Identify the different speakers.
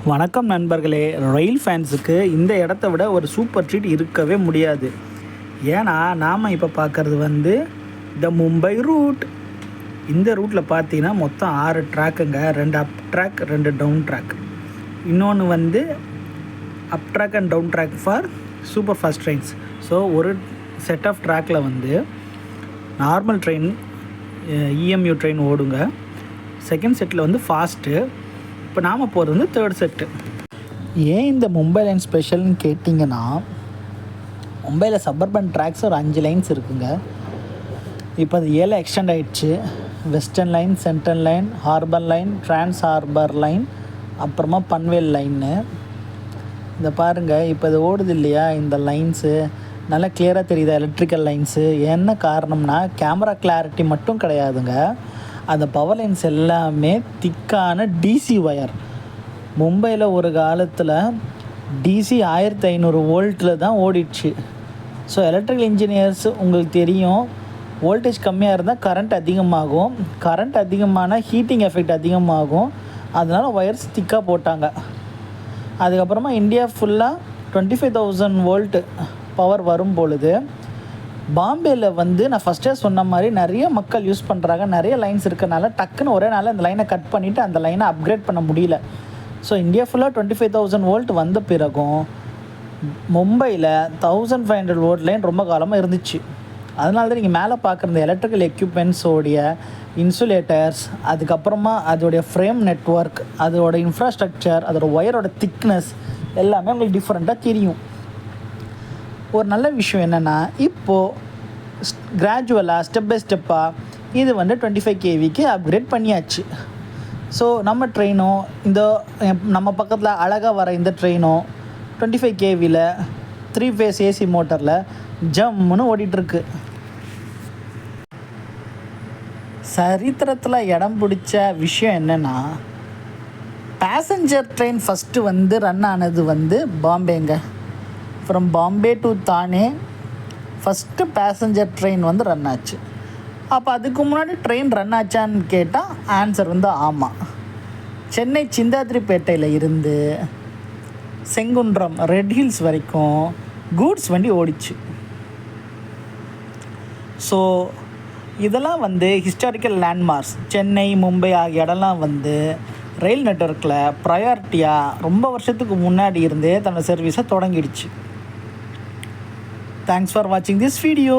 Speaker 1: வணக்கம் நண்பர்களே. ரயில் ஃபேன்ஸுக்கு இந்த இடத்த விட ஒரு சூப்பர் ட்ரீட் இருக்கவே முடியாது. ஏன்னா நாம் இப்போ பார்க்குறது த மும்பை ரூட். இந்த ரூட்டில் பார்த்தீங்கன்னா மொத்தம் 6 ட்ராக்குங்க. 2 அப் ட்ராக், 2 டவுன் ட்ராக். இன்னொன்று up track and down track for super fast trains. So ஒரு செட் ஆஃப் ட்ராக்கில் நார்மல் ட்ரெயின், இஎம்யூ ட்ரெயின் ஓடுங்க. செகண்ட் செட்டில் ஃபாஸ்ட்டு. இப்போ நாம் போகிறது 3rd செட்டு. ஏன் இந்த மும்பை லைன் ஸ்பெஷல்னு கேட்டிங்கன்னா, மும்பையில் சபர்பன் ட்ராக்ஸ் ஒரு 5 லைன்ஸ் இருக்குங்க. இப்போ அது 7 எக்ஸ்டெண்ட் ஆகிடுச்சு. Western line, central line, harbour line, trans harbour line, அப்புறமா பன்வேல் லைன்னு. இதை பாருங்கள், இப்போ இது ஓடுது இல்லையா இந்த லைன்ஸு, நல்லா கிளியராக தெரியுது எலக்ட்ரிக்கல் லைன்ஸு. என்ன காரணம்னா கேமரா கிளாரிட்டி மட்டும் கிடையாதுங்க, அந்த பவர் லைன்ஸ் எல்லாமே திக்கான டிசி ஒயர். மும்பையில் ஒரு காலத்தில் டிசி 1500 வோல்ட்டில் தான் ஓடிடுச்சு. ஸோ எலக்ட்ரிக்கல் இன்ஜினியர்ஸ் உங்களுக்கு தெரியும், வோல்டேஜ் கம்மியாக இருந்தால் கரண்ட் அதிகமாகும், கரண்ட் அதிகமான ஹீட்டிங் எஃபெக்ட் அதிகமாகும். அதனால் ஒயர்ஸ் திக்காக போட்டாங்க. அதுக்கப்புறமா இந்தியா ஃபுல்லாக 25,000 வோல்ட் பவர் வரும் பொழுது பாம்பேயில் நான் ஃபஸ்ட்டே சொன்ன மாதிரி நிறைய மக்கள் யூஸ் பண்ணுறாங்க. நிறைய லைன்ஸ் இருக்கிறனால டக்குன்னு ஒரே நாளில் அந்த லைனை கட் பண்ணிவிட்டு அந்த லைனை அப்கிரேட் பண்ண முடியல. ஸோ இந்தியா ஃபுல்லாக 25,000 வோல்ட் வந்த பிறகும் மும்பையில் 1500 வோல்ட் லைன் ரொம்ப காலமாக இருந்துச்சு. அதனால தான் நீங்கள் மேலே பார்க்குற இந்த எலக்ட்ரிக்கல் எக்யூப்மெண்ட்ஸோடைய இன்சுலேட்டர்ஸ், அதுக்கப்புறமா அதோடைய ஃப்ரேம் நெட்வொர்க், அதோட இன்ஃப்ராஸ்ட்ரக்சர், அதோட ஒயரோட திக்னஸ் எல்லாமே உங்களுக்கு டிஃப்ரெண்ட்டாக தெரியும். ஒரு நல்ல விஷயம் என்னென்னா, இப்போது கிராஜுவலாக ஸ்டெப் பை ஸ்டெப்பாக இது 25 kVக்கு அப்கிரேட் பண்ணியாச்சு. ஸோ நம்ம ட்ரெயினும் நம்ம பக்கத்தில் அழகாக வர இந்த ட்ரெயினும் 25 kVயில் 3 ஃபேஸ் ஏசி மோட்டரில் ஜம்முன்னு ஓடிட்டுருக்கு. சரித்திரத்தில் இடம் பிடிச்ச விஷயம் என்னென்னா, பேசஞ்சர் ட்ரெயின் ஃபஸ்ட்டு ரன் ஆனது பாம்பேங்க. ஃப்ரம் பாம்பே டு தானே ஃபஸ்ட்டு பேசஞ்சர் ட்ரெயின் ரன் ஆச்சு. அப்போ அதுக்கு முன்னாடி ட்ரெயின் ரன் ஆச்சான்னு கேட்டால் ஆன்சர் ஆமாம். சென்னை சிந்தாதிரிப்பேட்டையில் இருந்து செங்குன்றம் ரெட் ஹில்ஸ் வரைக்கும் கூட்ஸ் வண்டி ஓடிச்சு. ஸோ இதெல்லாம் ஹிஸ்டாரிக்கல் லேண்ட்மார்க்ஸ். சென்னை, மும்பை ஆகிய இடம்லாம் ரயில் நெட்வொர்க்கில் ப்ரையாரிட்டியாக ரொம்ப வருஷத்துக்கு முன்னாடி இருந்தே தன்னோட சர்வீஸை தொடங்கிடுச்சு. Thanks for watching this video.